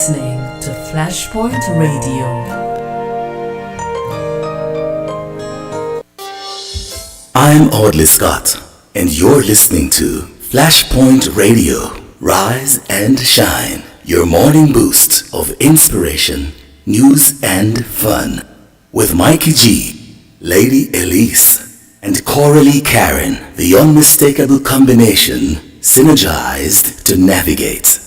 Listening to Flashpoint Radio. I'm Audley Scott, and you're listening to Flashpoint Radio. Rise and shine, your morning boost of inspiration, news, and fun. With Mikey G, Lady Elise, and CoraleeKaren, the unmistakable combination, synergized to navigate.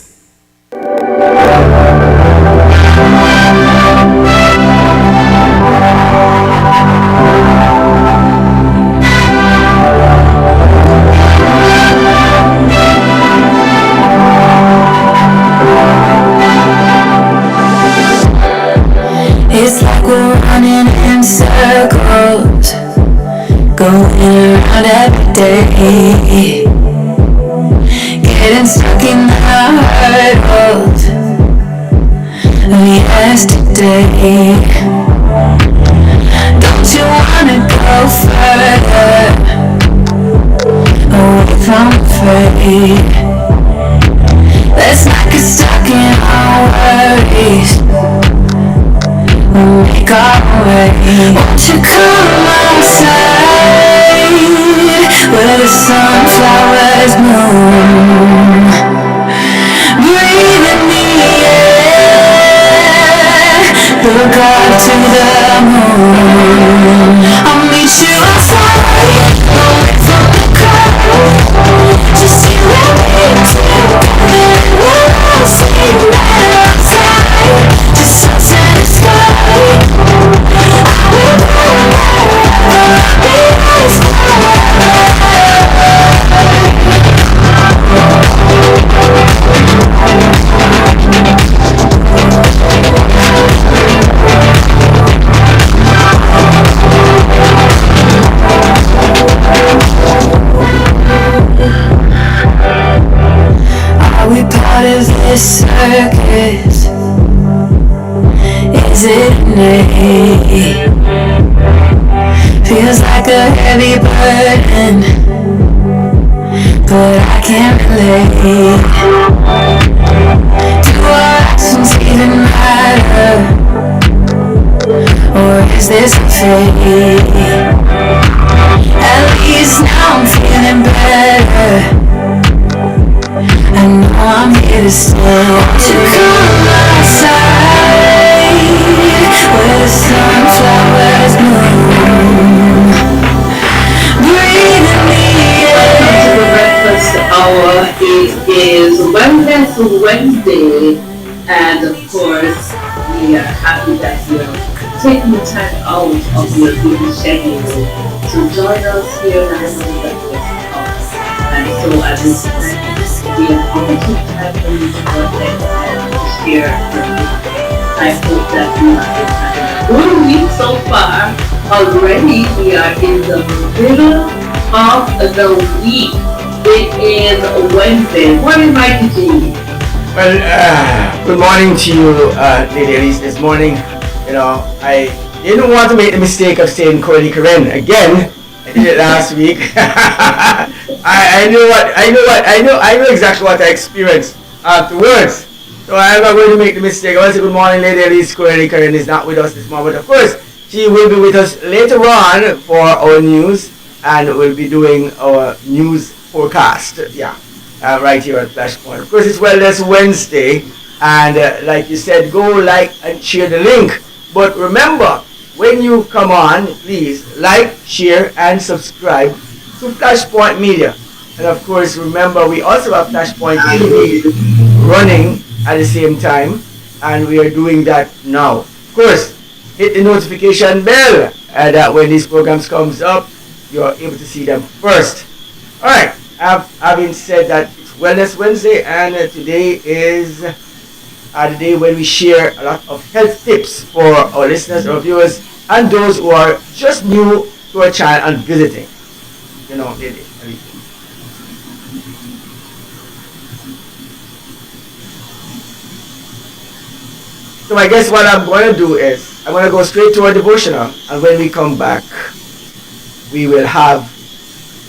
It's like we're running in circles, going around every day, getting stuck in the hurdles of yesterday. Don't you wanna go further, away from the fray? Let's not get stuck in our worries, we'll make our way. Won't you come outside where the sunflowers bloom? Breathe in the air, look up to the moon. I'll meet you outside, away from the crowd. Just you and me together, we'll see better outside. Just sunset and sky. Are we part of this circus? Is it innate? Feels like a heavy burden, but I can't relate. Do our actions even matter? Or is this a fate? At least now I'm feeling better, I know I'm here to stay. Won't you come outside where the sunflowers bloom? Breathe in the air. The breakfast hour. It is Wellness Wednesday, and of course, we are happy that you're taking the time out of your busy schedule to join us here at the breakfast hour. And so at this time, we have opportunity time for you to go ahead and to share your week. I hope that you have been having a good week so far. Already we are in the middle of the week. It is Wednesday. Morning, Mikey G. Well, good morning to you, Lady Elise. This morning, I didn't want to make the mistake of saying CoraleeKaren again. I did it last week. I know exactly what I experienced afterwards. So I'm not going to make the mistake. I want to say good morning, Lady Elise. CoraleeKaren is not with us this morning, but of course, she will be with us later on for our news, and we'll be doing our news forecast. Right here at Flashpoint. Of course, it's Wellness Wednesday, and like you said, go like and share the link. But remember, when you come on, please like, share, and subscribe to Flashpoint Media. And of course, remember, we also have Flashpoint TV running at the same time, and we are doing that now. Of course, hit the notification bell that when these programs comes up, you're able to see them first. Alright, having said that, it's Wellness Wednesday, and today is the day when we share a lot of health tips for our listeners, our viewers, and those who are just new to our channel and visiting. So I guess what I'm going to do is, I'm going to go straight to our devotional, and when we come back, we will have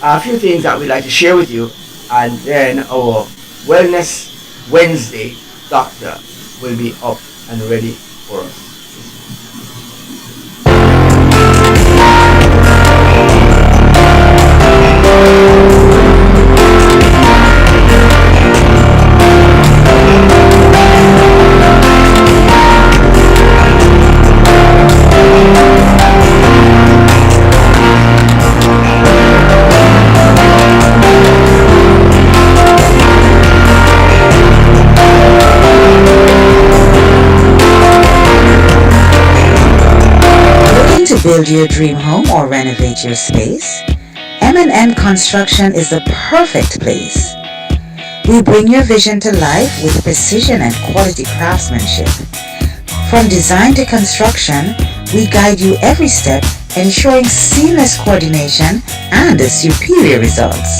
a few things that we'd like to share with you, and then our Wellness Wednesday doctor will be up and ready for us. To build your dream home or renovate your space, M&M Construction is the perfect place. We bring your vision to life with precision and quality craftsmanship. From design to construction, we guide you every step, ensuring seamless coordination and superior results.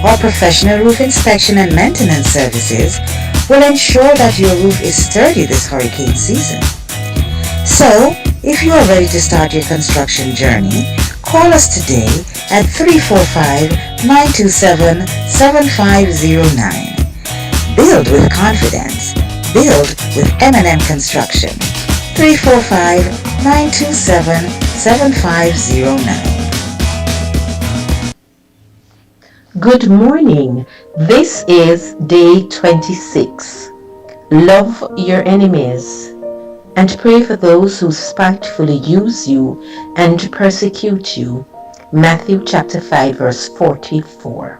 Our professional roof inspection and maintenance services will ensure that your roof is sturdy this hurricane season. So, if you are ready to start your construction journey, call us today at 345-927-7509. Build with confidence. Build with M&M Construction. 345-927-7509. Good morning. This is day 26. Love your enemies and pray for those who spitefully use you and persecute you. Matthew chapter 5 verse 44.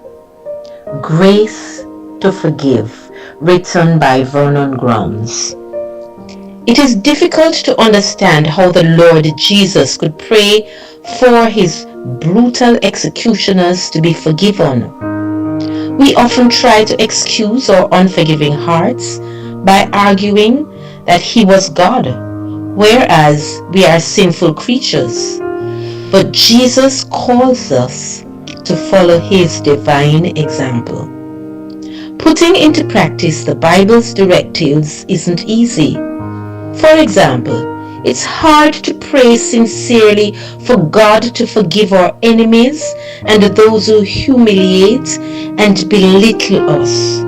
Grace to Forgive, written by Vernon Grounds. It is difficult to understand how the Lord Jesus could pray for his brutal executioners to be forgiven. We often try to excuse our unforgiving hearts by arguing that he was God, whereas we are sinful creatures. But Jesus calls us to follow his divine example. Putting into practice the Bible's directives isn't easy. For example, it's hard to pray sincerely for God to forgive our enemies and those who humiliate and belittle us.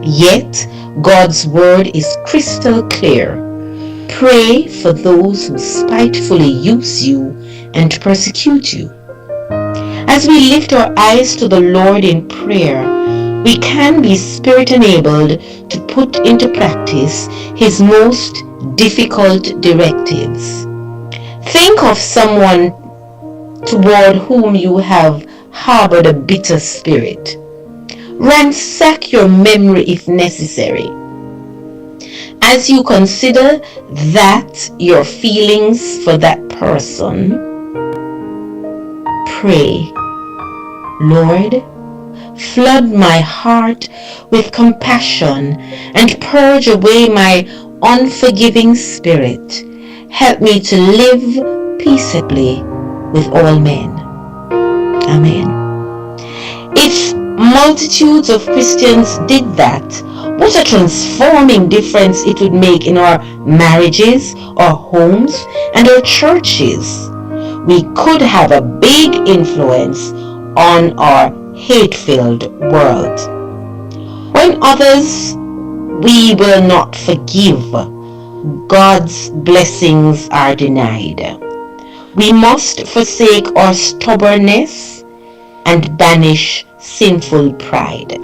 Yet, God's word is crystal clear. Pray for those who spitefully use you and persecute you. As we lift our eyes to the Lord in prayer, we can be spirit-enabled to put into practice his most difficult directives. Think of someone toward whom you have harbored a bitter spirit. Ransack your memory if necessary. As you consider that your feelings for that person, pray, Lord, flood my heart with compassion and purge away my unforgiving spirit. Help me to live peaceably with all men. Amen. If multitudes of Christians did that, what a transforming difference it would make in our marriages, our homes, and our churches. We could have a big influence on our hate-filled world. When others we will not forgive, God's blessings are denied. We must forsake our stubbornness and banish sinful pride.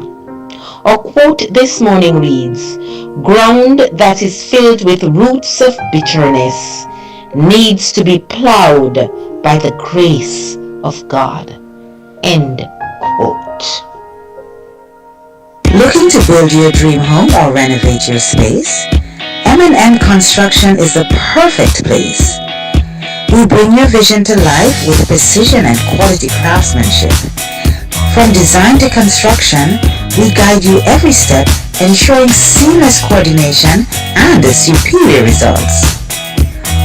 Our quote this morning reads, "Ground that is filled with roots of bitterness needs to be plowed by the grace of God." End quote. Looking to build your dream home or renovate your space? M&M Construction is the perfect place. We bring your vision to life with precision and quality craftsmanship. From design to construction, we guide you every step, ensuring seamless coordination and superior results.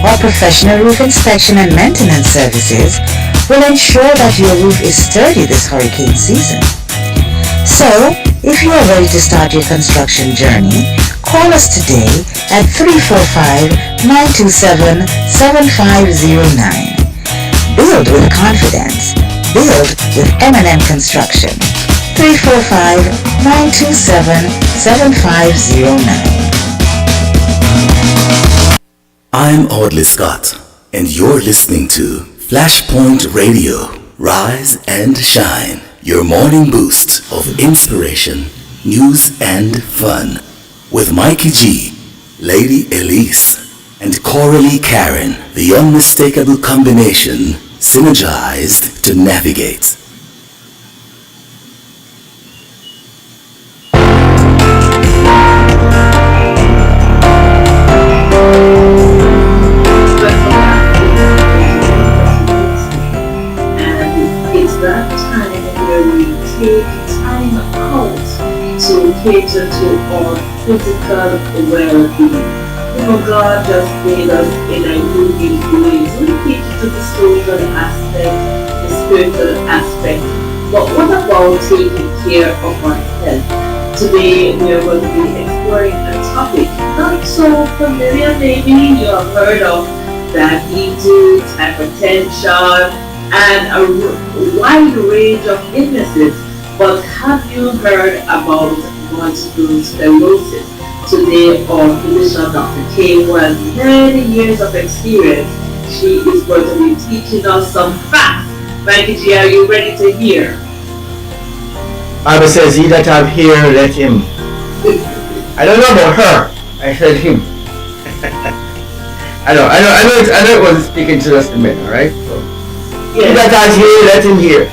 Our professional roof inspection and maintenance services will ensure that your roof is sturdy this hurricane season. So, if you are ready to start your construction journey, call us today at 345-927-7509. Build with confidence. Build with M&M Construction. 345-927-7509. I'm Audley Scott, and you're listening to Flashpoint Radio. Rise and shine. Your morning boost of inspiration, news, and fun. With Mikey G, Lady Elise, and CoraleeKaren, the unmistakable combination, synergized to navigate. Take time out to cater to our physical well-being. God just made us in a unique way. We cater to the social aspect, the spiritual aspect. But what about taking care of our health? Today we are going to be exploring a topic not so familiar. Maybe you have heard of diabetes, hypertension, and a wide range of illnesses. But have you heard about multiple sclerosis? Today, our physician, Dr. K, who has many years of experience, she is going to be teaching us some facts. Mikey G, are you ready to hear? Bible says, "He that have ear, let him." I don't know about her. I said him. I know it wasn't speaking to us the men, alright? So, yes. He that has ear, let him hear.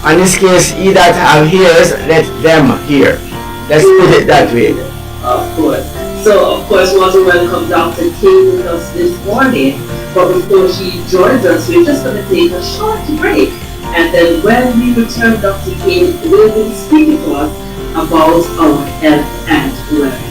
In this case, he that have ears, let them hear. Let's put it that way. Of course. So, of course, we want to welcome Dr. K with us this morning. But before she joins us, we're just going to take a short break. And then when we return, Dr. K will be speaking to us about our health and wellness.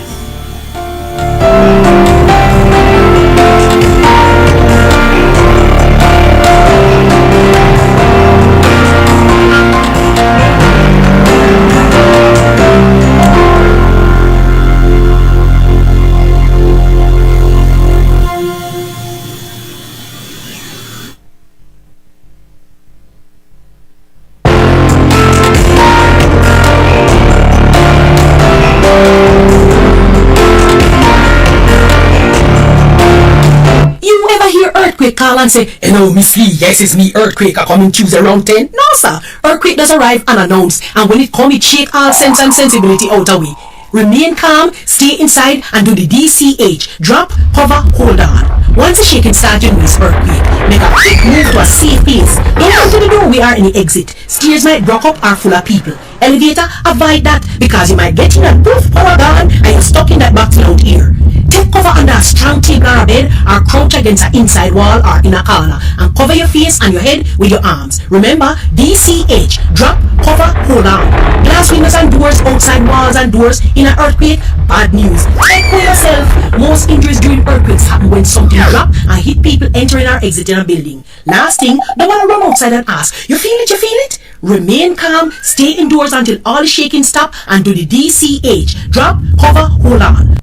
Call and say, "Hello, Miss Lee. Yes, it's me, Earthquake. I coming Tuesday around 10. No, sir. Earthquake does arrive unannounced, and when it come, it shake all sense and sensibility out of way. Remain calm, stay inside, and do the DCH. Drop, cover, hold on. Once the shaking starts, you know it's earthquake. Make a quick move to a safe place. Don't go to the door, we are in the exit. Stairs might block up are full of people. Elevator, avoid that, because you might get in and poof, power gone, and you're stuck in that box out here. Take cover under a strong table or a bed, or crouch against an inside wall or in a corner, and cover your face and your head with your arms. Remember, DCH. Drop, cover, hold on. Glass windows and doors, outside walls and doors. In an earthquake, bad news. Check for yourself. Most injuries during earthquakes happen when something drops and hit people entering or exiting a building. Last thing, don't want to run outside and ask, "You feel it, you feel it?" Remain calm, stay indoors until all the shaking stop, and do the DCH. Drop, cover, hold on.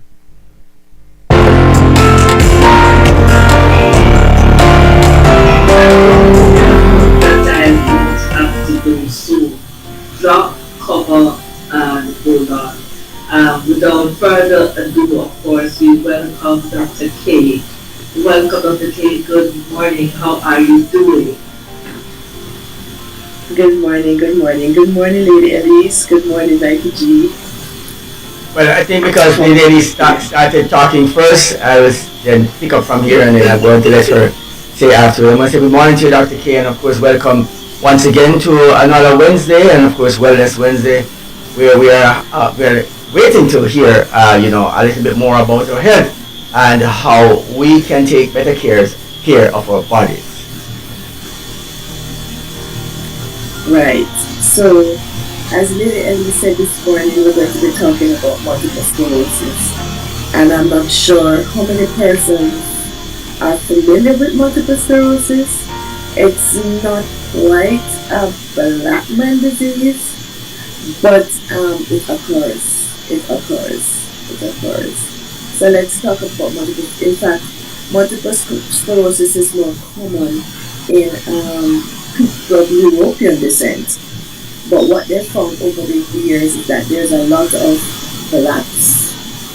Drop, cover, and hold on. Without further ado, of course, we welcome Dr. K. Welcome, Dr. K. Good morning. How are you doing? Good morning, Lady Elise. Good morning, Mikey G. Well, I think because Lady Elise started talking first, I was then pick up from here, and then I'm going to let her say after. I must say good morning to you, Dr. K, and of course welcome once again to another Wednesday, and of course Wellness Wednesday, where we're waiting to hear a little bit more about our health and how we can take better care of our bodies. Right. So, as Lady Ellie said this morning, we're going to be talking about multiple sclerosis, and I'm not sure how many persons are familiar with multiple sclerosis. It's not quite a black man disease, but it occurs. So let's talk about multiple. In fact, multiple sclerosis is more common in people of European descent. But what they found over the years is that there's a lot of blacks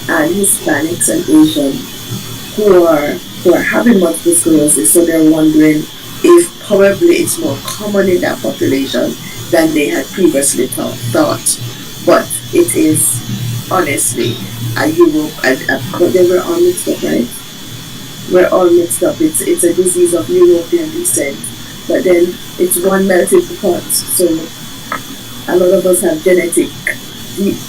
and Hispanics and Asians who are who are having multiple sclerosis, so they're wondering if probably it's more common in that population than they had previously thought. But it is, honestly, Europe, but they were all mixed up, right? We're all mixed up. It's a disease of European descent, but then it's one melting pot. So a lot of us have genetic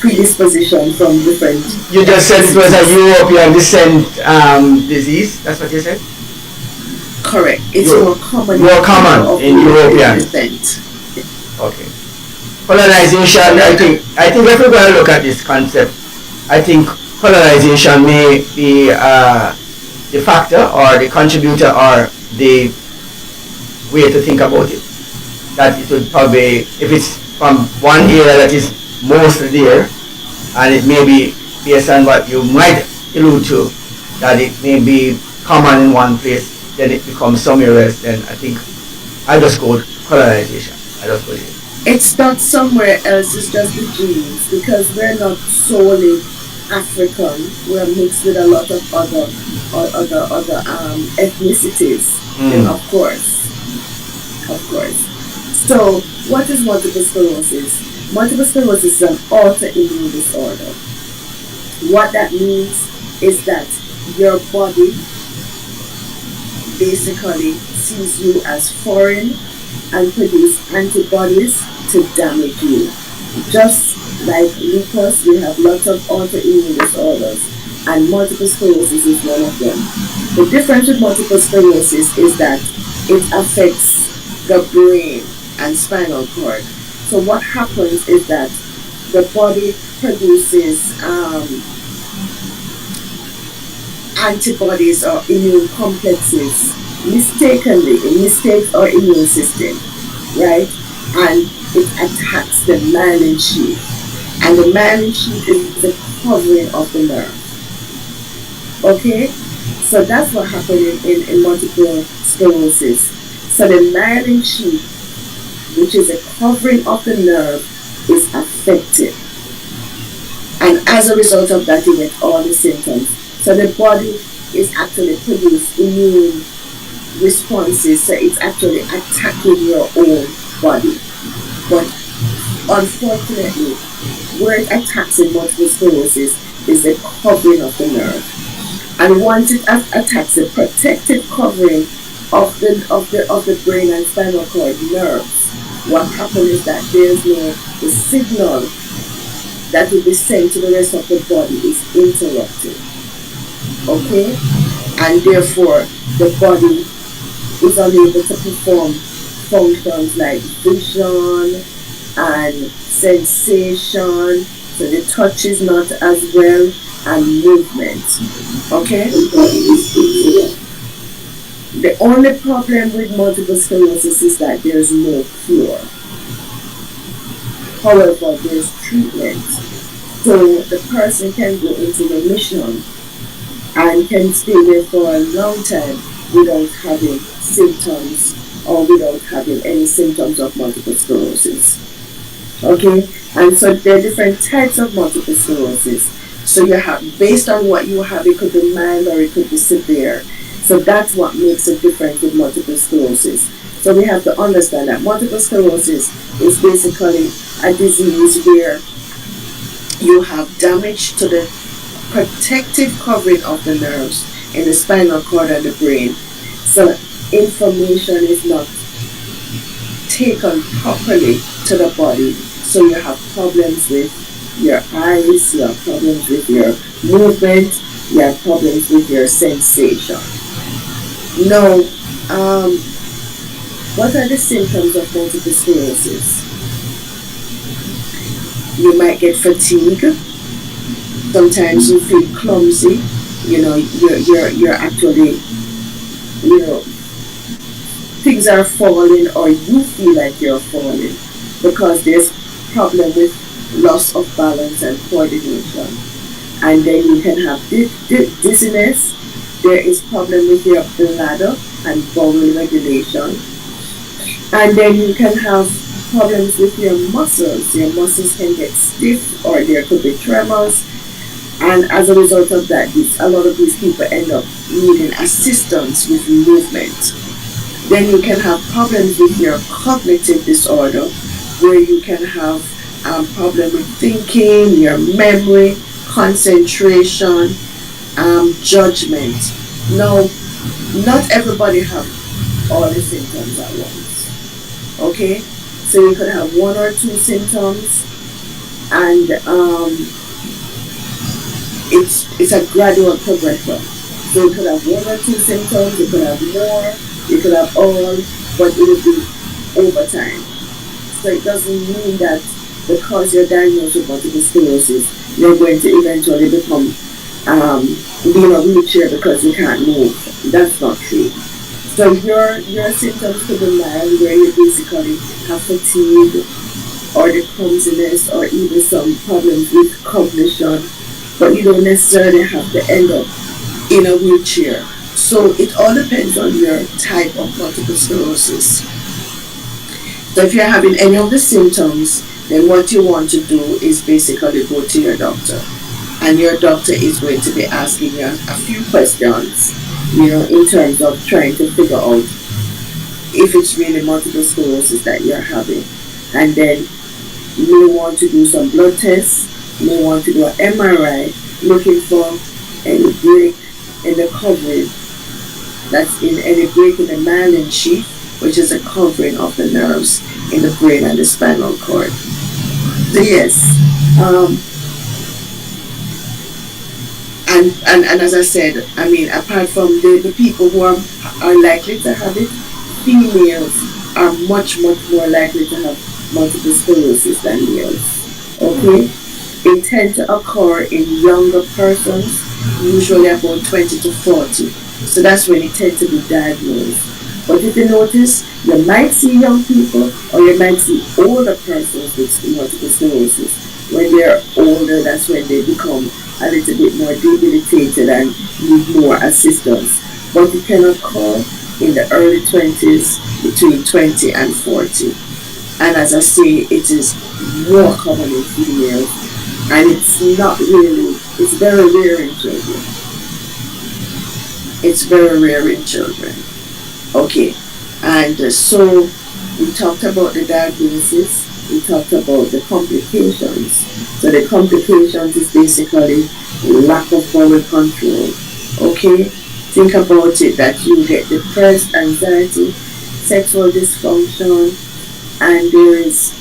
predisposition from different. You just said it was a European descent disease. That's what you said. Correct. It's more common in European descent. Okay. Colonization. I think if we're going to look at this concept, I think colonization may be the factor or the contributor or the way to think about it. That it would probably, if it's from one area that is mostly there, and it may be based on what you might allude to, that it may be common in one place, then it becomes somewhere else. Then I think I just go with colonization. I just go with it. It's not somewhere else, it's just the genes, because we're not solely African. We're mixed with a lot of other ethnicities, of course. So, what is multiple sclerosis? Multiple sclerosis is an autoimmune disorder. What that means is that your body basically sees you as foreign and produce antibodies to damage you. Just like lupus, we have lots of autoimmune disorders, and multiple sclerosis is one of them. The difference with multiple sclerosis is that it affects the brain and spinal cord. So what happens is that the body produces antibodies or immune complexes mistakenly. It mistakes our immune system, right? And it attacks the myelin sheath. And the myelin sheath is the covering of the nerve. Okay? So that's what happened in multiple sclerosis. So the myelin sheath, which is a covering of the nerve, is affected. And as a result of that, you get all the symptoms. So the body is actually producing immune responses, so it's actually attacking your own body. But unfortunately, where it attacks in multiple sclerosis is the covering of the nerve. And once it attacks the protective covering of the brain and spinal cord nerves, what happens is that the signal that will be sent to the rest of the body is interrupted. Okay? And therefore, the body is unable to perform functions like vision and sensation, so the touch is not as well, and movement. Okay? The only problem with multiple sclerosis is that there is no cure. However, there's treatment. So the person can go into remission and can stay there for a long time without having symptoms or without having any symptoms of multiple sclerosis. Okay? And so there are different types of multiple sclerosis. So you have, based on what you have, it could be mild or it could be severe. So that's what makes a difference with multiple sclerosis. So we have to understand that multiple sclerosis is basically a disease where you have damage to the protective covering of the nerves in the spinal cord and the brain. So information is not taken properly to the body. So you have problems with your eyes, you have problems with your movement, you have problems with your sensation. Now, what are the symptoms of multiple sclerosis? You might get fatigue. Sometimes you feel clumsy. You're actually, things are falling, or you feel like you're falling because there's problem with loss of balance and coordination. And then you can have dizziness. There is problem with your bladder and bowel regulation. And then you can have problems with your muscles. Your muscles can get stiff, or there could be tremors. And as a result of that, a lot of these people end up needing assistance with movement. Then you can have problems with your cognitive disorder, where you can have problem with thinking, your memory, concentration, judgment. Now, not everybody have all the symptoms at once. Okay, so you could have one or two symptoms, and it's a gradual progression. So you could have one or two symptoms, you could have more, you could have all, but it would be over time. So it doesn't mean that because you're diagnosed with multiple sclerosis, you're going to eventually become be in a wheelchair because you can't move. That's not true. So your symptoms could be mild, where you basically have fatigue, or the clumsiness, or even some problems with cognition, but you don't necessarily have to end up in a wheelchair. So it all depends on your type of multiple sclerosis. So if you're having any of the symptoms, then what you want to do is basically go to your doctor. And your doctor is going to be asking you a few questions, in terms of trying to figure out if it's really multiple sclerosis that you're having. And then you may want to do some blood tests, you may want to do an MRI, looking for any break in the covering, that's in any break in the myelin sheath, which is a covering of the nerves in the brain and the spinal cord. So yes, and as I said, apart from the people who are likely to have it, females are much more likely to have multiple sclerosis than males. Okay, it tends to occur in younger persons, usually about 20 to 40. So that's when it tends to be diagnosed. But if you notice, you might see young people, or you might see older persons with multiple sclerosis. When they're older, that's when they become a little bit more debilitated and need more assistance. But it can occur in the early 20s, between 20 and 40. And as I say, it is more common in females, and it's very rare in children. It's very rare in children. Okay, and so we talked about the diagnosis, we talked about the complications. So the complications is basically lack of bowel control. Okay, think about it, that you get depressed, anxiety, sexual dysfunction, and there is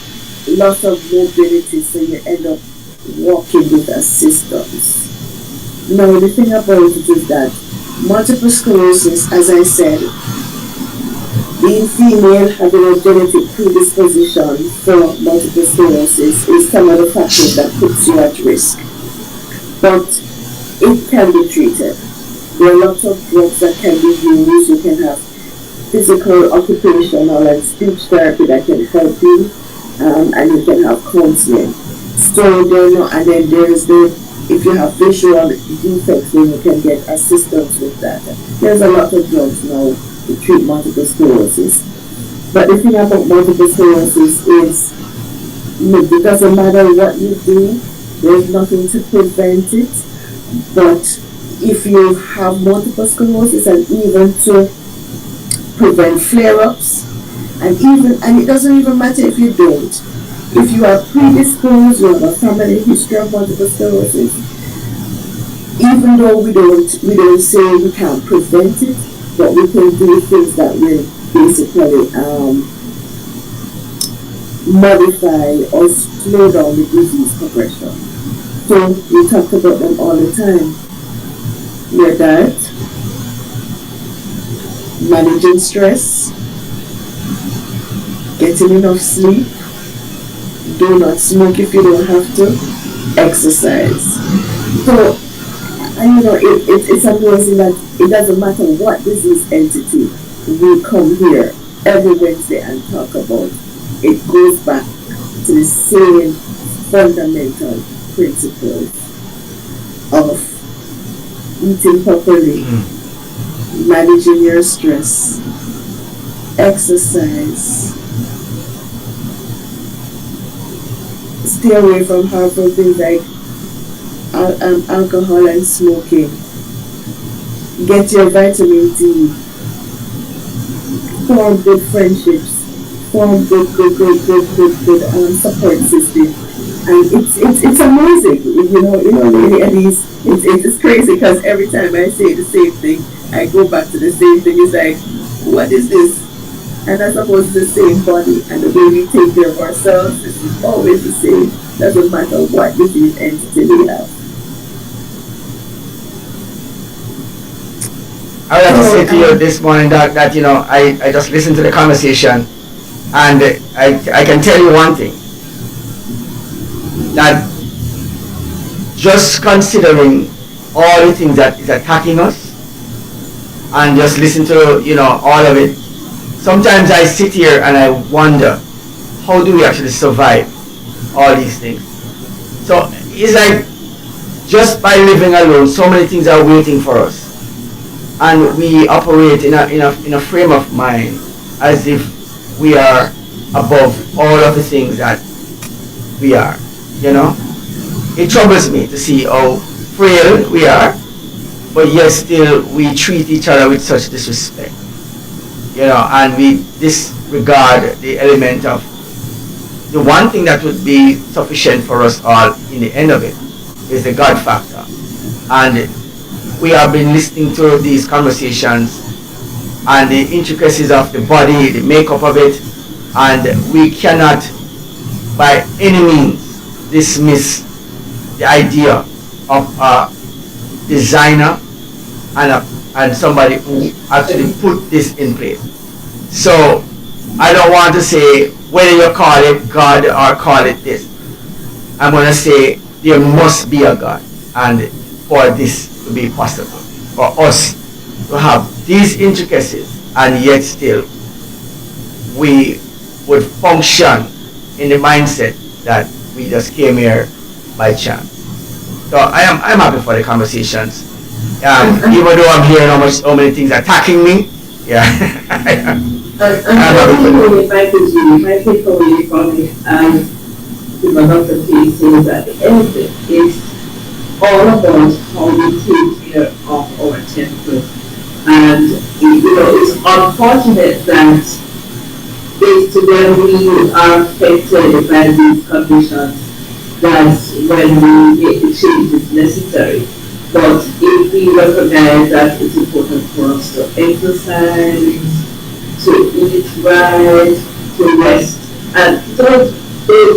loss of mobility, so you end up walking with assistance. Now the thing about it is that multiple sclerosis, as I said, being female, having a genetic predisposition for multiple sclerosis is some of the factors that puts you at risk. But it can be treated. There are lots of drugs that can be used. You can have physical, occupational, and speech therapy that can help you, and you can have counseling. So and then there's if you have visual defects, then you can get assistance with that. There's a lot of drugs now to treat multiple sclerosis. But the thing about multiple sclerosis is, it doesn't matter what you do, there's nothing to prevent it. But if you have multiple sclerosis, and even to prevent flare-ups, and it doesn't even matter if you don't. If you are predisposed, you have a family history of multiple sclerosis, even though we don't say we can't prevent it, but we can do things that will basically modify or slow down the disease progression. So we talk about them all the time. Your diet, managing stress, getting enough sleep, do not smoke if you don't have to, exercise. So, it's amazing that it doesn't matter what disease entity we come here every Wednesday and talk about, it goes back to the same fundamental principles of eating properly, managing your stress, exercise, stay away from harmful things like alcohol and smoking. Get your vitamin D. Form good friendships. Form good support system. And it's amazing, Lady Elise. It's crazy because every time I say the same thing, I go back to the same thing. It's like, what is this? And I suppose it's the same body, and the way we take care of ourselves is always the same. Doesn't matter what disease entity we have. I would like to say to you this morning that I just listened to the conversation, and I can tell you one thing, that just considering all the things that is attacking us and just listen to all of it, sometimes I sit here and I wonder, how do we actually survive all these things? So it's like, just by living alone, so many things are waiting for us, and we operate in a frame of mind as if we are above all of the things that we are. It troubles me to see how frail we are, but yet still we treat each other with such disrespect. And we disregard the element of the one thing that would be sufficient for us all in the end of it is the God factor. And we have been listening to these conversations and the intricacies of the body, the makeup of it, and we cannot by any means dismiss the idea of a designer and somebody who actually put this in place. So I don't want to say whether you call it God or call it this. I'm going to say there must be a God, and for this to be possible, for us to have these intricacies, and yet still we would function in the mindset that we just came here by chance. So I'm happy for the conversations. Even though I'm hearing how many things attacking me, yeah. If I take away from it, the Dr. K says at the end of it, it's all about how we take care of our temple. And it's unfortunate that it's when we are affected by these conditions, that's when we make the changes necessary. But if we recognize that it's important for us to exercise, to eat right, to rest, and those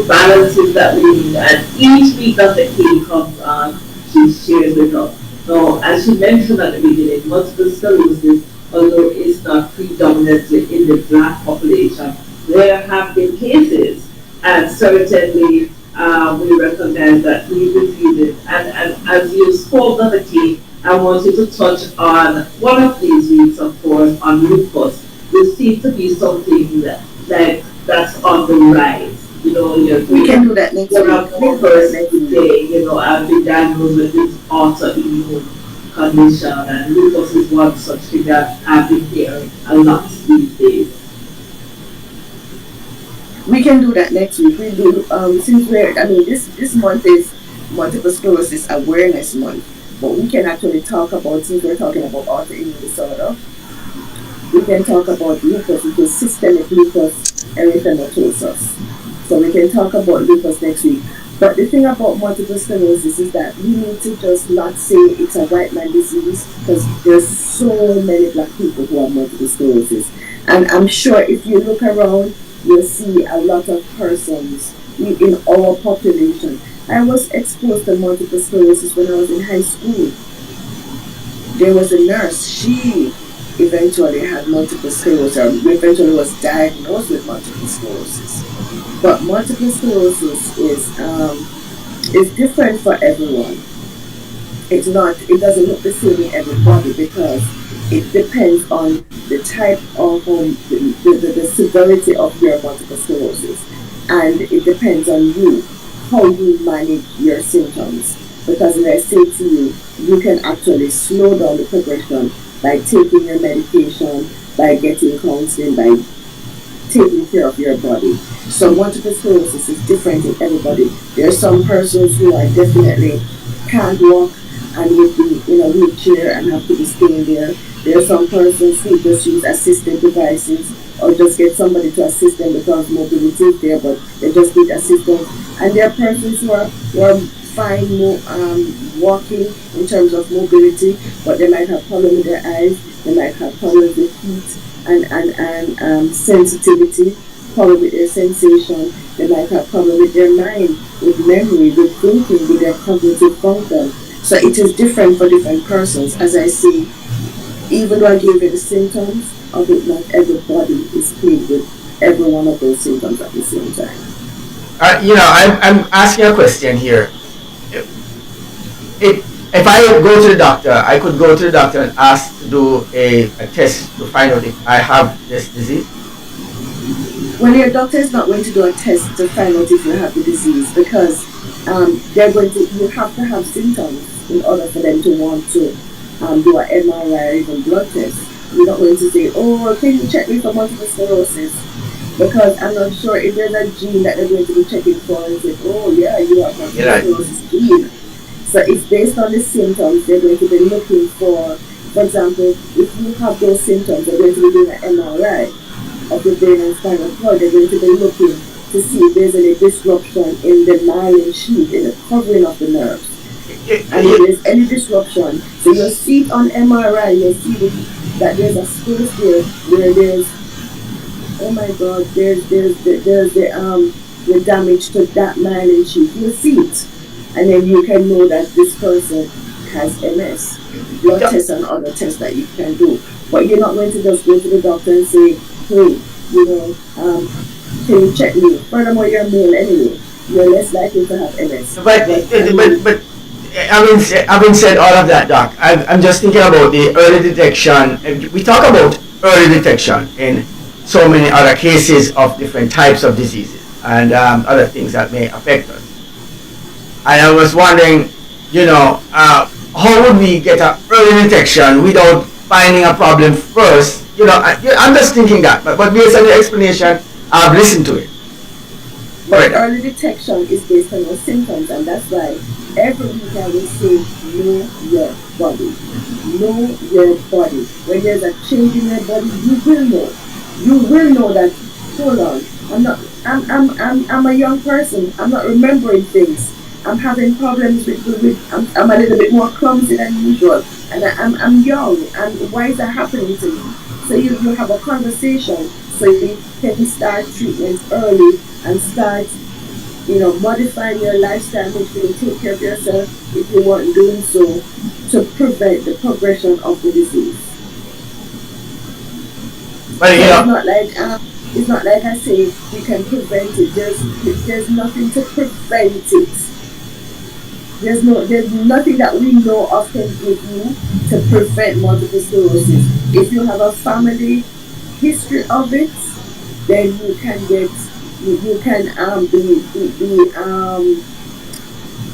balances that we need, and each week that the K comes on, she shares with us. Now, as she mentioned at the beginning, multiple sclerosis, although it's not predominantly in the black population, there have been cases, and certainly we recognize that we review it. And as you spoke of the K, I want you to touch on one of these weeks, of course, on lupus. This seems to be something that's on the rise. We can do that next week. Today, I've been diagnosed with this autoimmune condition, and lupus is one such thing that I've been hearing a lot these days. We can do that next week. We do since this month is Multiple Sclerosis Awareness Month, but we can actually talk about, since we're talking about autoimmune disorder, we can talk about lupus, which is systemic lupus erythematosus. So we can talk about lupus next week. But the thing about multiple sclerosis is that we need to just not say it's a white man disease, because there's so many black people who have multiple sclerosis. And I'm sure if you look around, you'll see a lot of persons in our population. I was exposed to multiple sclerosis when I was in high school. There was a nurse, she eventually had multiple sclerosis, or eventually was diagnosed with multiple sclerosis. But multiple sclerosis is different for everyone. It doesn't look the same in everybody, because it depends on the type of the severity of your multiple sclerosis, and it depends on you, how you manage your symptoms. Because as I say to you, you can actually slow down the progression by taking your medication, by getting counseling, by taking care of your body. So multiple sclerosis is different in everybody. There are some persons who are definitely can't walk and would be in a wheelchair and have to be staying there. There are some persons who just use assistive devices or just get somebody to assist them because mobility is there, but they just need assistance. And there are persons who are fine walking in terms of mobility, but they might have problem with their eyes, they might have problems with heat and sensitivity, problem with their sensation, they might have problem with their mind, with memory, with thinking, with their cognitive function. So it is different for different persons. As I say, even though I gave you the symptoms of it, not everybody is plagued with every one of those symptoms at the same time. I'm asking a question here. If I go to the doctor, I could go to the doctor and ask to do a test to find out if I have this disease? Well, your doctor is not going to do a test to find out if you have the disease because you have to have symptoms in order for them to want to do an MRI or even blood test. You're not going to say, oh, can you check me for multiple sclerosis? Because I'm not sure if there's a gene that they're going to be checking for and say, oh yeah, you have multiple sclerosis gene. So it's based on the symptoms they're going to be looking for example, if you have those symptoms, they're going to be doing an MRI of the brain and spinal cord. They're going to be looking to see if there's any disruption in the myelin sheath, in the covering of the nerves. And if there's any disruption, so you'll see it on MRI, you'll see that there's a space there where there's, oh my God, there's the damage to that myelin sheath. You'll see it. And then you can know that this person has MS. Blood tests and other tests that you can do. But you're not going to just go to the doctor and say, hey, can you check me? Furthermore, you're male anyway. You're less likely to have MS. But having said all of that, Doc, I'm just thinking about the early detection. We talk about early detection in so many other cases of different types of diseases and other things that may affect us. And I was wondering, how would we get an early detection without finding a problem first? I'm just thinking that, but based on the explanation, I've listened to it. But early detection is based on your symptoms, and that's why every week I will say, know your body. Know your body. When there's a change in your body, you will know. You will know that, hold on, I'm a young person, I'm not remembering things. I'm having problems with I'm a little bit more clumsy than usual, and I'm young, and why is that happening to me? So you have a conversation, so you can start treatment early and start, modifying your lifestyle, make sure you take care of yourself if you weren't doing so, to prevent the progression of the disease. But it's not like I say you can prevent it. There's nothing to prevent it. There's nothing that we know of can give you to prevent multiple sclerosis. If you have a family history of it, then you can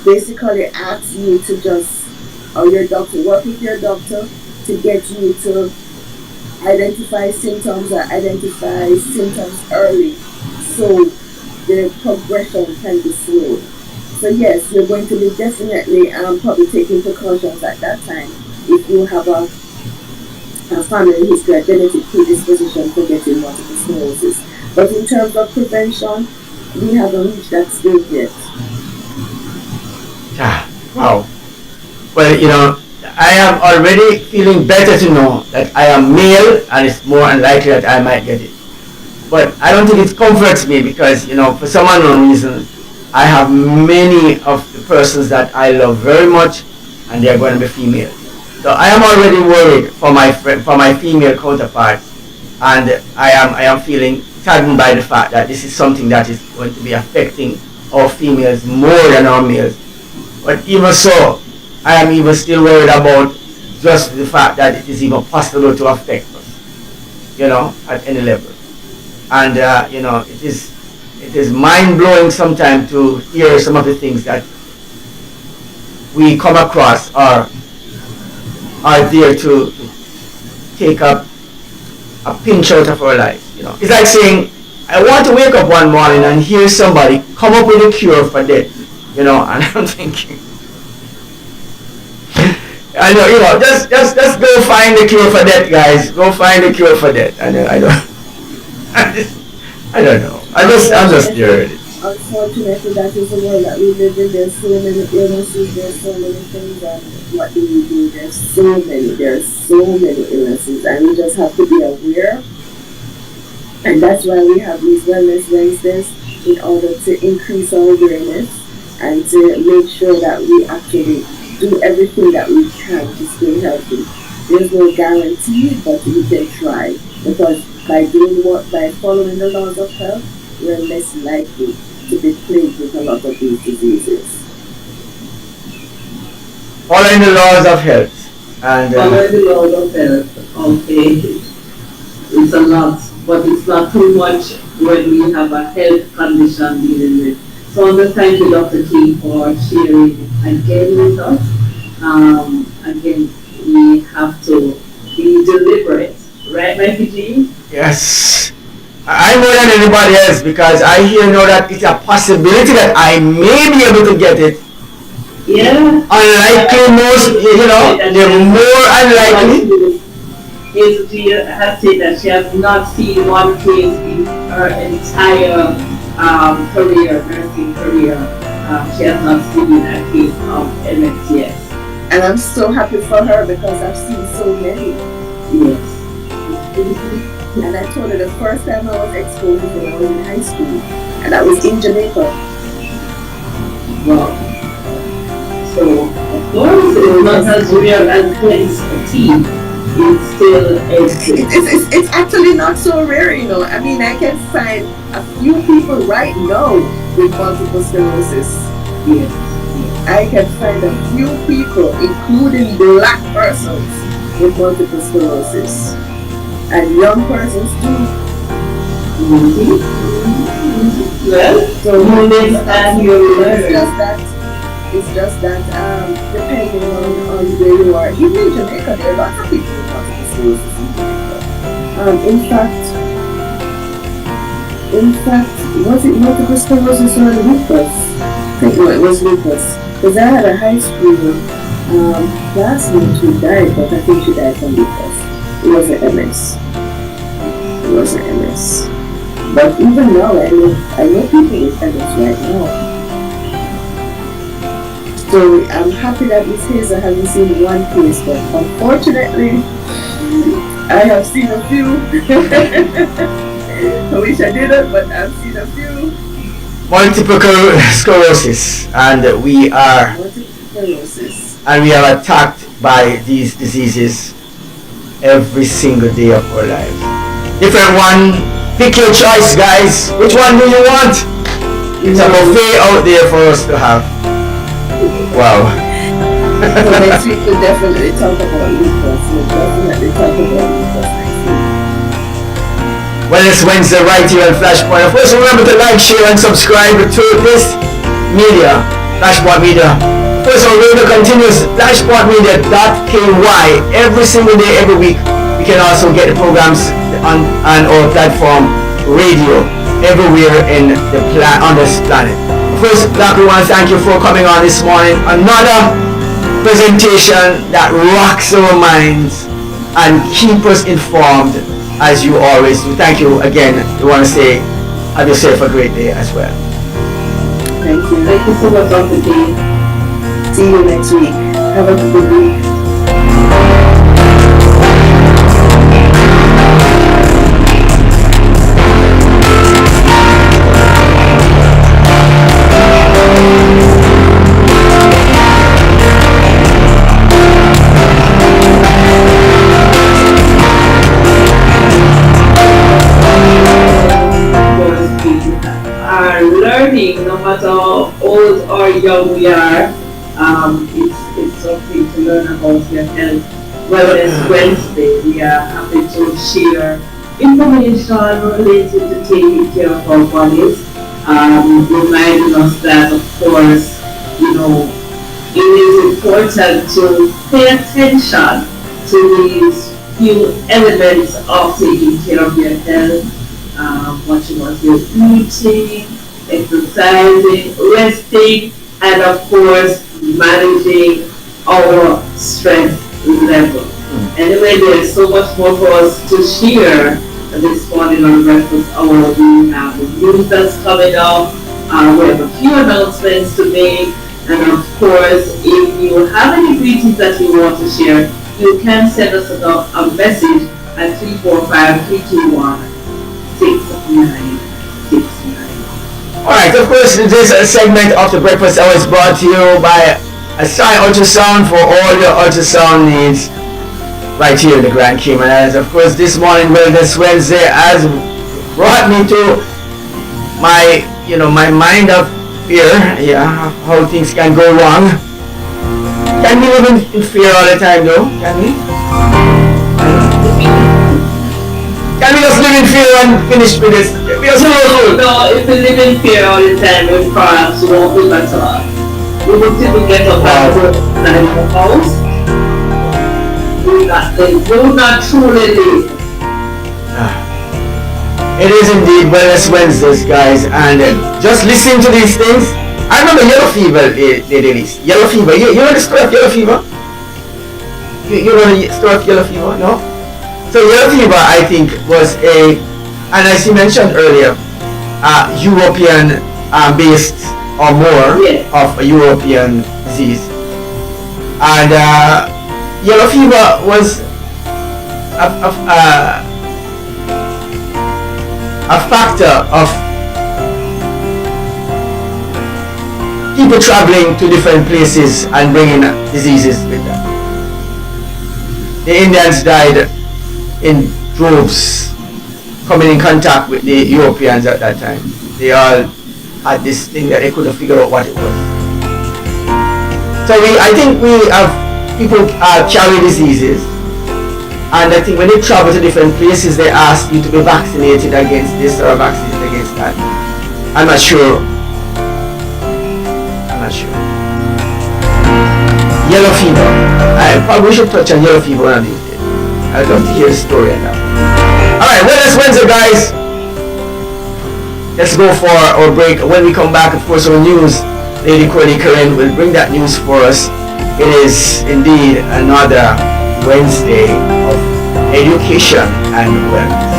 basically ask you to just, or your doctor, work with your doctor to get you to identify symptoms or identify symptoms early, so the progression can be slowed. So yes, you're going to be definitely probably taking precautions at that time if you have a family history, a genetic predisposition for getting multiple sclerosis. But in terms of prevention, we haven't reached that stage yet. Wow. Well, I am already feeling better to know that I am male and it's more unlikely that I might get it. But I don't think it comforts me because, for some unknown reason, I have many of the persons that I love very much and they are going to be female. So I am already worried for my female counterparts, and I am feeling saddened by the fact that this is something that is going to be affecting our females more than our males. But even so, I am even still worried about just the fact that it is even possible to affect us, at any level. And, it is mind-blowing sometimes to hear some of the things that we come across or are there to take up a pinch out of our lives. It's like saying, I want to wake up one morning and hear somebody come up with a cure for death, and I'm thinking, I know, just go find the cure for that, guys. Go find the cure for that. I don't, I don't know. I'm just scared. Unfortunately, that is the world that we live in. There's so many illnesses, there's so many things, and what do we do? There's so many illnesses, and we just have to be aware. And that's why we have these Wellness Wednesdays, in order to increase our awareness and to make sure that we actually do everything that we can to stay healthy. There's no guarantee, but we can try, because by following the laws of health, we're less likely to be plagued with a lot of these diseases. Following the laws of health. And following the laws of health, okay. It's a lot, but it's not too much when we have a health condition dealing with. So I want to thank you, Dr. King, for sharing again with us. Again, we have to be deliberate, right, Mikey G? yes, I know than anybody else, because I hear now that it's a possibility that I may be able to get it. Yeah. Unlikely, the more unlikely. Hazel G has said that she has not seen one case in her entire nursing career. She has not seen a case of MS yet. And I'm so happy for her, because I've seen so many. Yes. And I told her the first time I was exposed when I was in high school, and that was in Jamaica. Wow. So, of course, it's not as rare as 2014. It's still exists. It's actually not so rare, I mean, I can find a few people right now with multiple sclerosis. Yes. I can find a few people, including black persons, with multiple sclerosis. And young persons too. Mm-hmm. Well, so you understand your learning. It's just that depending on where you are, even in Jamaica, there are lots of people with multiple sclerosis in Jamaica. In fact, was it multiple sclerosis or lupus? I think it was lupus. Because I had a high school classmate who died, but I think she died from lupus. It was an MS. But even now, I know people with MS right now. So I'm happy that Miss Hazel hasn't seen one case, but unfortunately, I have seen a few. I wish I didn't, but I've seen a few. Multiple sclerosis, and we are attacked by these diseases every single day of our lives. Different one, pick your choice, guys. Which one do you want? It's a buffet out there for us to have. Wow. So next week we'll definitely talk about lupus. Next week. Wellness Wednesday right here on Flashpoint. Of course, remember to like, share, and subscribe to this media, Flashpoint Media. Of course, our radio continues, flashpointmedia.ky, every single day, every week. You can also get the programs on our platform, radio, everywhere on this planet. First, Black, we want to thank you for coming on this morning. Another presentation that rocks our minds and keep us informed as you always do. Thank you again. We want to say, have yourself a great day as well. Thank you. Thank you so much, Dr. D. See you next week. Have a good week. No matter how old or young we are, it's something to learn about your health. Wellness Wednesday, we are happy to share information related to taking care of our bodies, reminding us that, of course, it is important to pay attention to these few elements of taking care of your health, watching what you're eating, exercising, resting, and of course managing our strength level. Anyway, there's so much more for us to share this morning on Breakfast Hour. We have the news that's coming up. We have a few announcements to make. And of course, if you have any greetings that you want to share, you can send us a message at 345-321-6969. Alright, of course, this segment of the Breakfast Hour is brought to you by a Asai Ultrasound for all your ultrasound needs right here in the Grand Cayman Islands. Of course, this morning, Wellness Wednesday has brought me to my mind of fear, how things can go wrong. Can we live in fear all the time though? Can we? Can we just live in fear and finish with this? No, if we live in fear all the time, we perhaps won't live at all. We will still get up and go to the house. We will not truly live. It is indeed Wellness Wednesdays, guys, and just listen to these things. I remember yellow fever, Elise. Yellow fever. You know the story of yellow fever? You know the story of yellow fever? No? So yellow fever, I think, was and as you mentioned earlier, European based or more of a European disease. And yellow fever was a factor of people traveling to different places and bringing diseases with them. The Indians died in droves coming in contact with the Europeans at that time. They all had this thing that they couldn't figure out what it was. So I think we have people carry diseases, and I think when they travel to different places, they ask you to be vaccinated against this or vaccinated against that. I'm not sure. Yellow fever. I probably should touch on yellow fever one of these days. I'd love to hear the story on that. Alright, Wellness Wednesday, guys. Let's go for our break. When we come back, of course, our news, Lady CoraleeKaren will bring that news for us. It is indeed another Wednesday of education and wellness.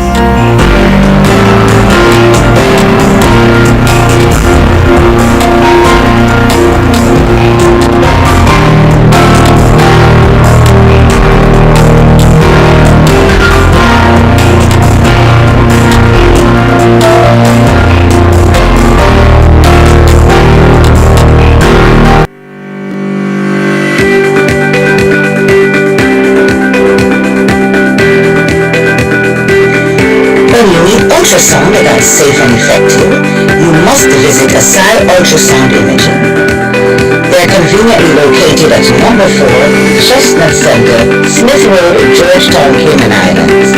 Ultrasound that is safe and effective, you must visit Asai Ultrasound Imaging. They are conveniently located at number 4, Chestnut Center, Smith Road, Georgetown, Cayman Islands.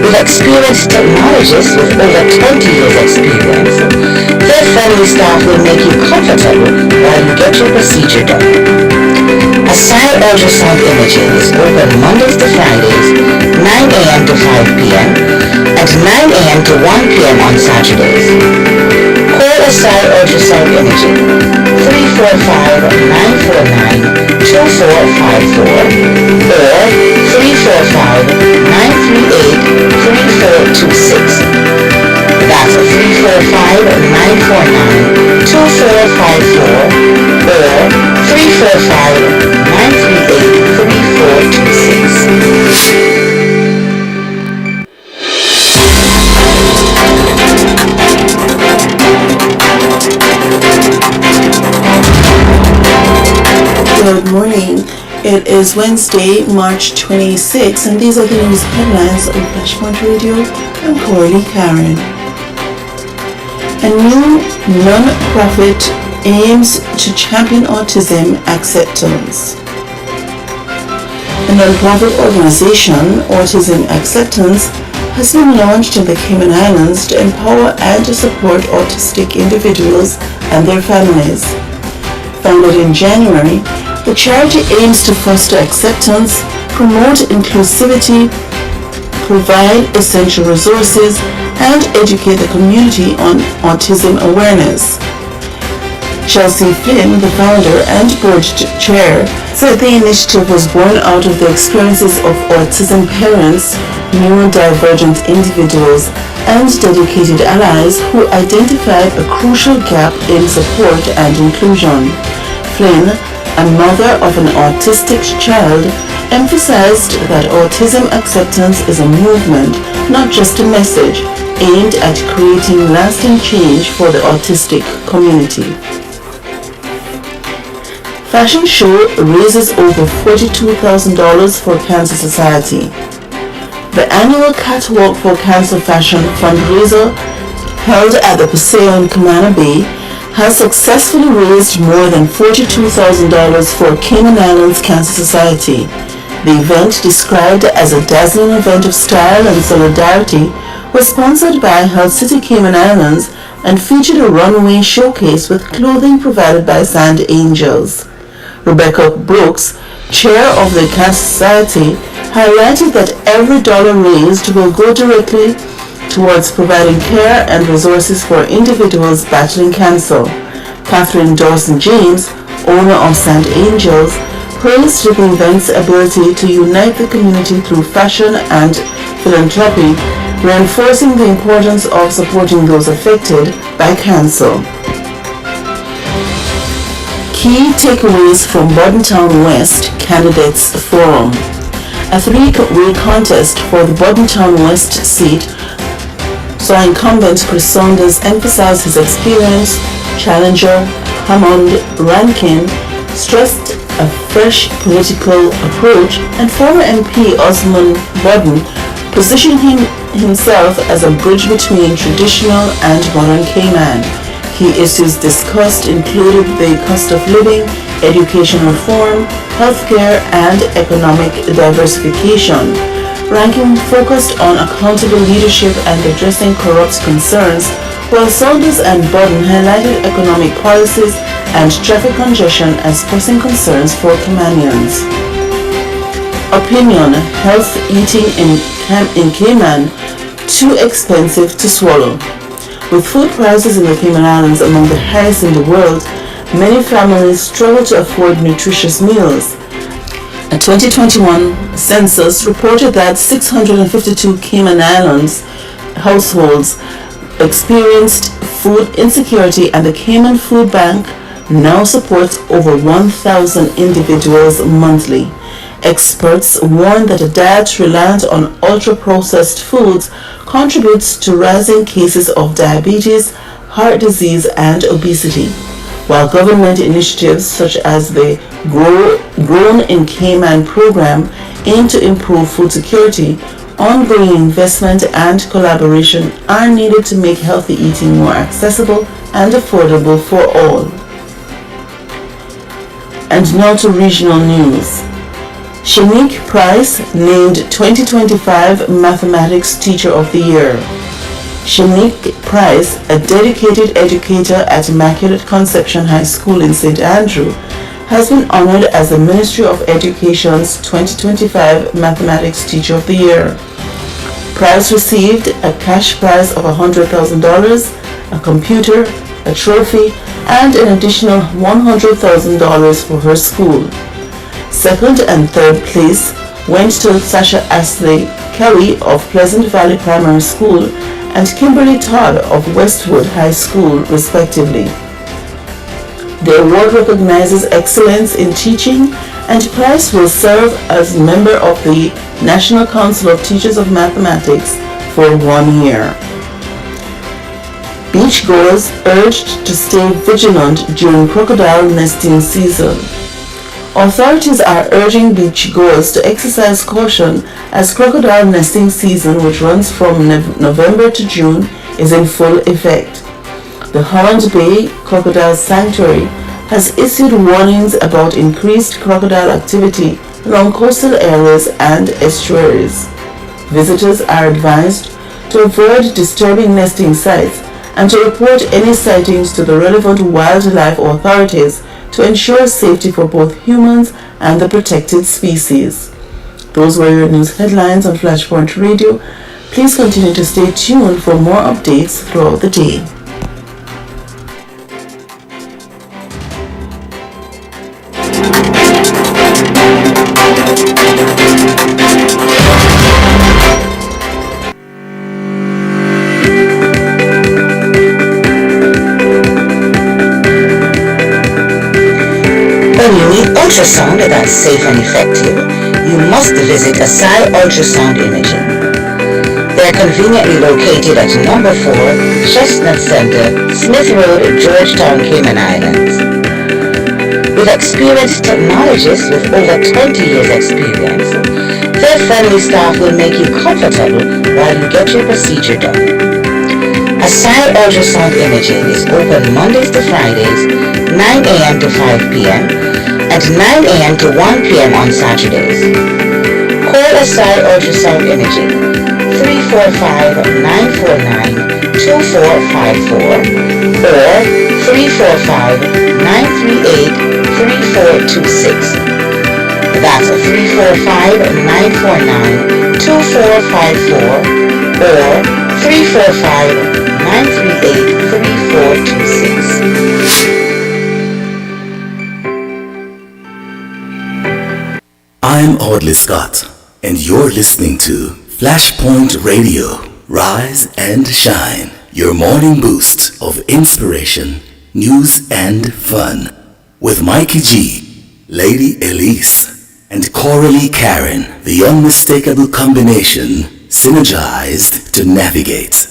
With experienced technologists with over 20 years experience, their friendly staff will make you comfortable while you get your procedure done. Asai Ultrasound Imaging is open Mondays to Fridays, 9 a.m. to 5 p.m. and 9 a.m. to 1 p.m. on Saturdays. Call Asai Ultrasound Imaging 345-949-2454 or 345-938-3426. That's 345-949-2454 or 345-938-3426. Good morning. It is Wednesday, March 26, and these are the news headlines on Flashpoint Radio. I'm CoraleeKaren. A new non-profit aims to champion autism acceptance. A non-profit organization, Autism Acceptance, has been launched in the Cayman Islands to empower and to support autistic individuals and their families. Founded in January, the charity aims to foster acceptance, promote inclusivity, provide essential resources, and educate the community on autism awareness. Chelsea Flynn, the founder and board chair, said the initiative was born out of the experiences of autism parents, neurodivergent individuals, and dedicated allies who identified a crucial gap in support and inclusion. Flynn, a mother of an autistic child, emphasized that autism acceptance is a movement, not just a message, aimed at creating lasting change for the autistic community. Fashion show raises over $42,000 for Cancer Society. The annual Catwalk for Cancer Fashion fundraiser held at the Paseo in Camana Bay has successfully raised more than $42,000 for Cayman Islands Cancer Society. The event, described as a dazzling event of style and solidarity, was sponsored by Health City Cayman Islands and featured a runway showcase with clothing provided by Sand Angels. Rebecca Brooks, chair of the Cancer Society, highlighted that every dollar raised will go directly towards providing care and resources for individuals battling cancer. Catherine Dawson James, owner of Sand Angels, praised the event's ability to unite the community through fashion and philanthropy, reinforcing the importance of supporting those affected by cancer. Key takeaways from Bordentown West Candidates Forum. A three-way contest for the Bordentown West seat saw incumbent Chris Saunders emphasize his experience. Challenger Hammond Rankin stressed a fresh political approach, and former MP Osman Bodden positioned himself as a bridge between traditional and modern Cayman. Key issues discussed included the cost of living, education reform, healthcare, and economic diversification. Rankin focused on accountable leadership and addressing corrupt concerns, while Saunders and Bodden highlighted economic policies and traffic congestion as pressing concerns for Caymanians. Opinion: health eating in Cayman too expensive to swallow. With food prices in the Cayman Islands among the highest in the world, many families struggle to afford nutritious meals. A 2021 census reported that 652 Cayman Islands households experienced food insecurity, and the Cayman Food Bank now supports over 1,000 individuals monthly. Experts warn that a diet reliant on ultra-processed foods contributes to rising cases of diabetes, heart disease, and obesity. While government initiatives such as the Grown in Cayman program aim to improve food security, ongoing investment and collaboration are needed to make healthy eating more accessible and affordable for all. And now to regional news. Shanique Price named 2025 Mathematics Teacher of the Year. Shanique Price, a dedicated educator at Immaculate Conception High School in St. Andrew, has been honored as the Ministry of Education's 2025 Mathematics Teacher of the Year. Price received a cash prize of $100,000, a computer, a trophy, and an additional $100,000 for her school. Second and third place went to Sasha Ashley Kelly of Pleasant Valley Primary School and Kimberly Todd of Westwood High School, respectively. The award recognizes excellence in teaching, and Price will serve as member of the National Council of Teachers of Mathematics for 1 year. Beachgoers urged to stay vigilant during crocodile nesting season. Authorities are urging beachgoers to exercise caution as crocodile nesting season, which runs from November to June, is in full effect. The Holland Bay Crocodile Sanctuary has issued warnings about increased crocodile activity along coastal areas and estuaries. Visitors are advised to avoid disturbing nesting sites and to report any sightings to the relevant wildlife authorities to ensure safety for both humans and the protected species. Those were your news headlines on Flashpoint Radio. Please continue to stay tuned for more updates throughout the day. ultrasound that's safe and effective, you must visit Asai Ultrasound Imaging. They're conveniently located at number 4, Chestnut Center, Smith Road, Georgetown, Cayman Islands. With experienced technologists with over 20 years experience, their friendly staff will make you comfortable while you get your procedure done. Asai Ultrasound Imaging is open Mondays to Fridays, 9 a.m. to 5 p.m. and 9 a.m. to 1 p.m. on Saturdays. Call Asai Ultrasound Imaging 345-949-2454 or 345-938-3426. That's 345-949-2454 or 345-938-3426. I'm Audley Scott, and you're listening to Flashpoint Radio, Rise and Shine, your morning boost of inspiration, news, and fun. With Mikey G, Lady Elise, and CoraleeKaren, the unmistakable combination, synergized to navigate.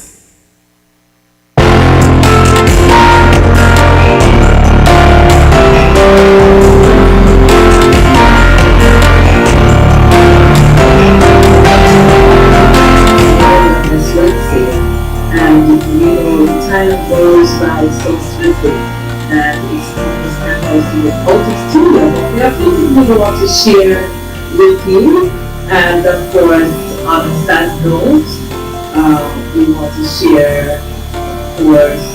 Time goes by so swiftly, and it's almost time to get out of studio. But we have things we want to share with you, and of course, on a sad note, we want to share, of course,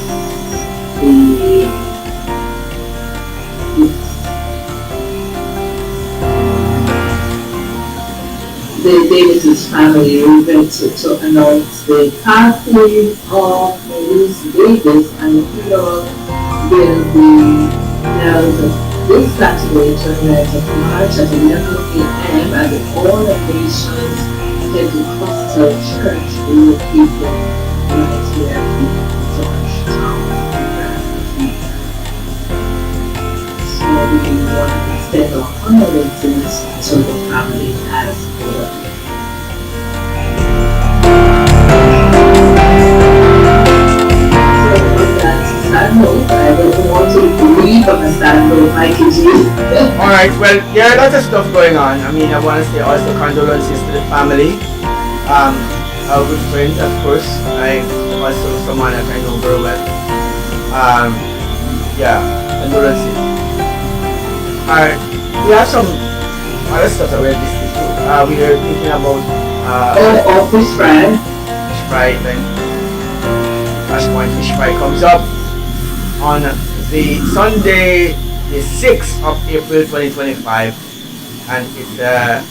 the Davis' family. We're going to announce the passing of Elise Davis, and the funeral will be held this Saturday, 29th of March at 11 a.m. at the All Nations Pentecostal Church in the people right here in Georgetown. So we want to extend our condolences to the family as well. I don't want to leave on a sad note, Mikey G. Alright, well, there are a lot of stuff going on. I mean, I want to say also condolences to the family. Our good friends, of course. I also someone that I know very well. Yeah, condolences. Alright, we have some other stuff that we're listening to. We are thinking about Fish Fry. Fish Fry, then Flashpoint Fish Fry comes up on the Sunday, the 6th of April 2025, and it's an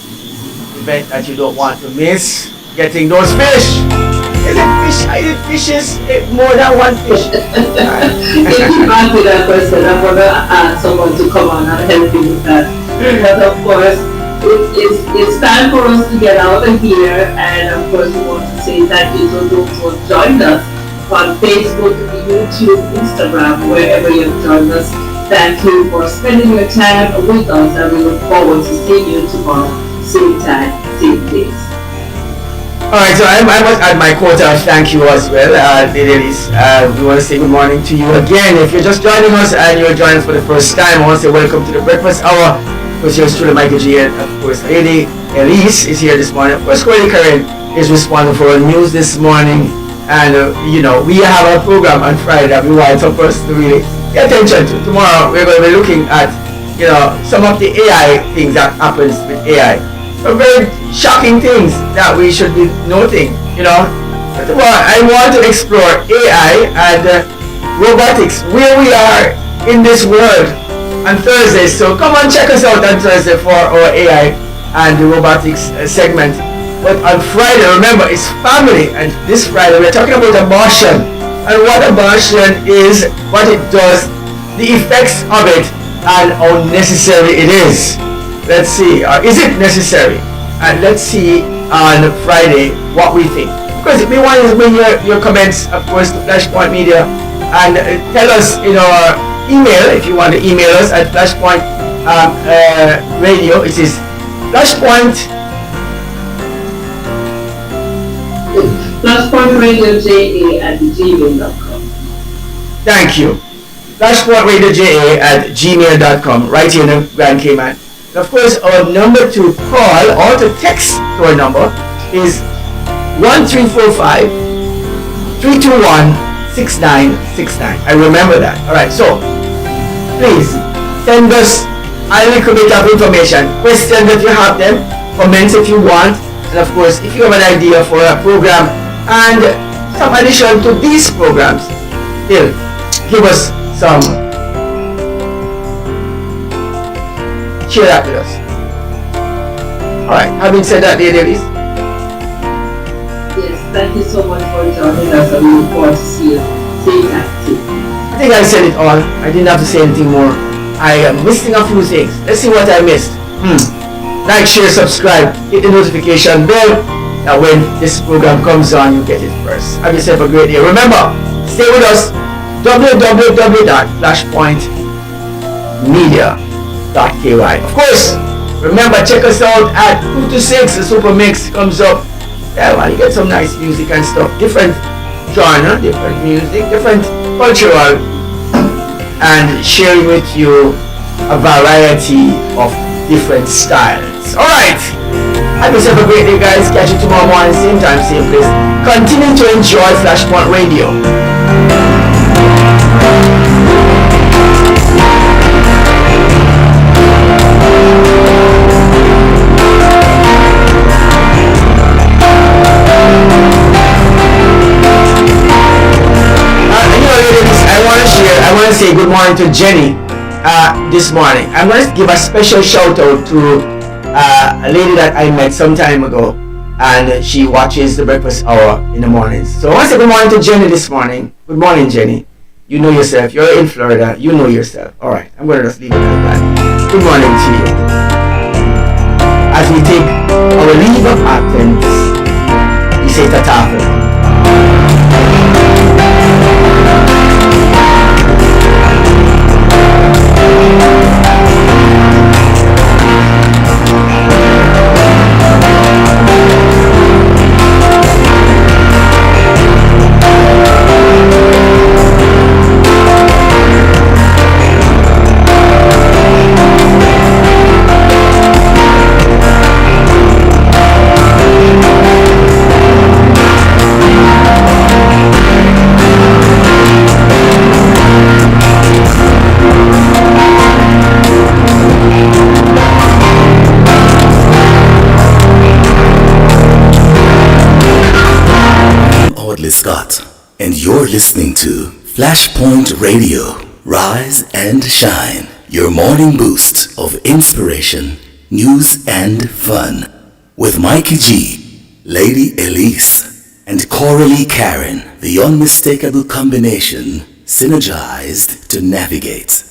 event that you don't want to miss. Getting those fish. Is it fish? I did fishes, more than one fish. If you answer that question, I'm going to ask someone to come on and help you with that. But of course, it's time for us to get out of here, and of course we want to say thank you to those who have joined us on Facebook, YouTube, Instagram, wherever you've joined us. Thank you for spending your time with us, and we look forward to seeing you tomorrow, same time, same place. Alright, so I must add my quota of thank you as well, ladies. We want to say good morning to you again. If you're just joining us and you're joining us for the first time, I want to say welcome to the breakfast hour. Of course, yours truly, Mikey G, and of course, Lady Elise is here this morning. Of course, CoraleeKaren is responsible for our news this morning. And we have a program on Friday that we want some us to really pay attention to. Tomorrow we're going to be looking at some of the AI things that happens with AI. Some very shocking things that we should be noting. But I want to explore AI and robotics, where we are in this world on Thursday. So come on, check us out on Thursday for our AI and the robotics segment. But on Friday, remember, it's family, and this Friday we're talking about abortion and what abortion is, what it does, the effects of it, and how necessary it is. Let's see, is it necessary? And let's see on Friday what we think. Of course, we want you to bring your comments, of course, to Flashpoint Media, and tell us in our email, if you want to email us at flashpoint Radio. It is Flashpoint. FlashpointRadioJA@gmail.com. Thank you. FlashpointRadioJA@gmail.com. Right here in the Grand Cayman. And of course, our number to call or to text to our number is 1345 321 6969. I remember that. Alright, so please send us a little bit of information, questions if you have them, comments if you want, and of course if you have an idea for a program and some addition to these programs, still give us some, share that with us. Alright, having said that, dear Elise, Yes, thank you so much for joining us, and we look forward to see you. See you next week. I think I said it all. I didn't have to say anything more. I am missing a few things. Let's see what I missed. Like, share, subscribe, hit the notification bell. That when this program comes on, you get it first. Have yourself a great day. Remember, stay with us. www.flashpointmedia.ky. Of course, remember, check us out at 2 to 6. The Super Mix comes up. Yeah, man, you get some nice music and stuff. Different genre, different music, different cultural, and sharing with you a variety of different styles. Alright, have yourself a great day, guys. Catch you tomorrow morning, same time, same place. Continue to enjoy Flashpoint Radio. I want to say good morning to Jenny this morning. I'm going to give a special shout out to a lady that I met some time ago, and she watches the breakfast hour in the mornings. So I want to say good morning to Jenny this morning. Good morning, Jenny. You know yourself. You're in Florida. You know yourself. Alright, I'm going to just leave it like that. Good morning to you. As we take our leave of absence, we say ta-ta for now. Scott, and you're listening to Flashpoint Radio. Rise and shine. Your morning boost of inspiration, news, and fun. With Mikey G, Lady Elise, and CoraleeKaren, the unmistakable combination, synergized to navigate.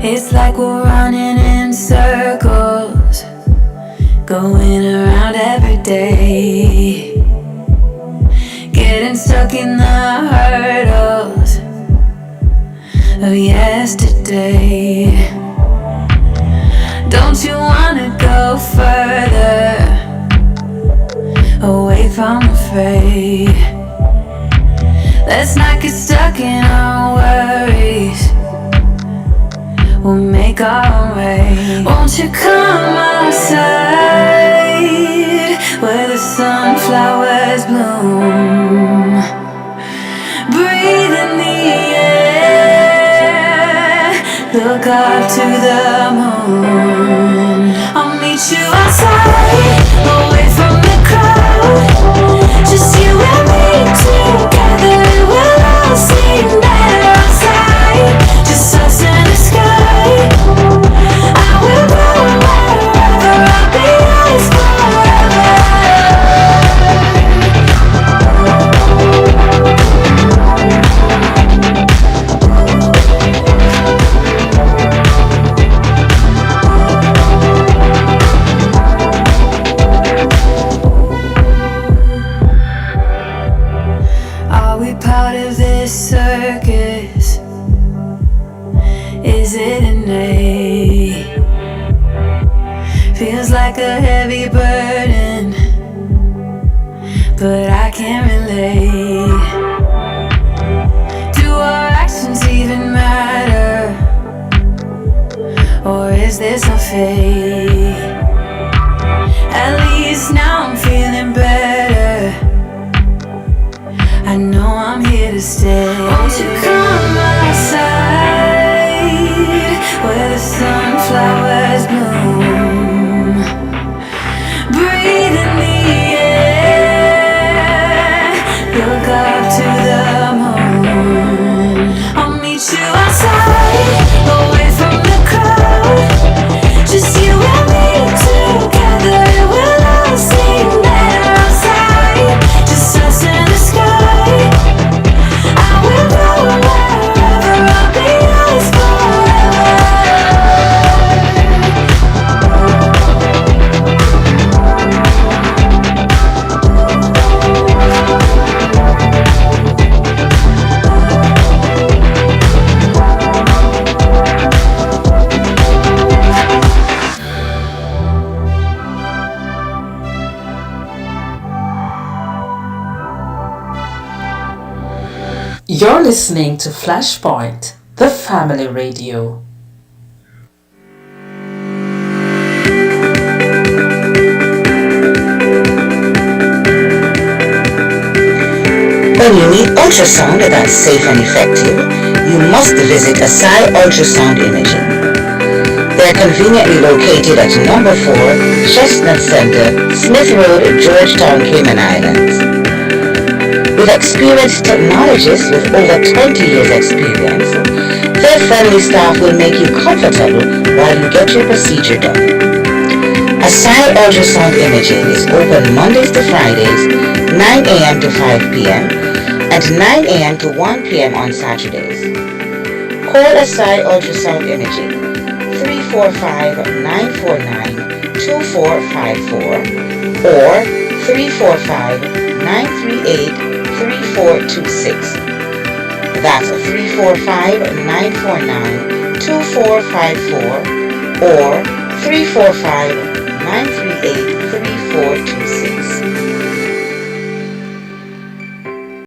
It's like we're running in circles, going around every day, getting stuck in the hurdles of yesterday. Don't you wanna go further, away from the fray? Let's not get stuck in our worries, we'll make our way. Won't you come outside where the sunflowers bloom? Breathe in the air, look up to the moon. I'll meet you outside, away from the crowd. Just you and me together, it will all seem better outside. Just us in the sky. feels like a heavy burden, but I can't relate. Do our actions even matter, or is this a fate? At least now I'm feeling better. I know I'm here to stay. Won't you come outside where the sunflowers bloom? Breathe in the air, look up to the moon. I'll meet you outside, away from the crowd. Just you and me together, it will all seem better outside. Just us in the sky. I will go wherever, I'll be yours forever. You're listening to Flashpoint, the family radio. When you need ultrasound that's safe and effective, you must visit Asai Ultrasound Imaging. They're conveniently located at number 4, Chestnut Center, Smith Road, Georgetown, Cayman Islands. With experienced technologists with over 20 years experience, their friendly staff will make you comfortable while you get your procedure done. Asai Ultrasound Imaging is open Mondays to Fridays, 9 a.m. to 5 p.m. and 9 a.m. to 1 p.m. on Saturdays. Call Asai Ultrasound Imaging 345-949-2454 or 345-938-3426. That's 345-949-2454 or 345-938-3426.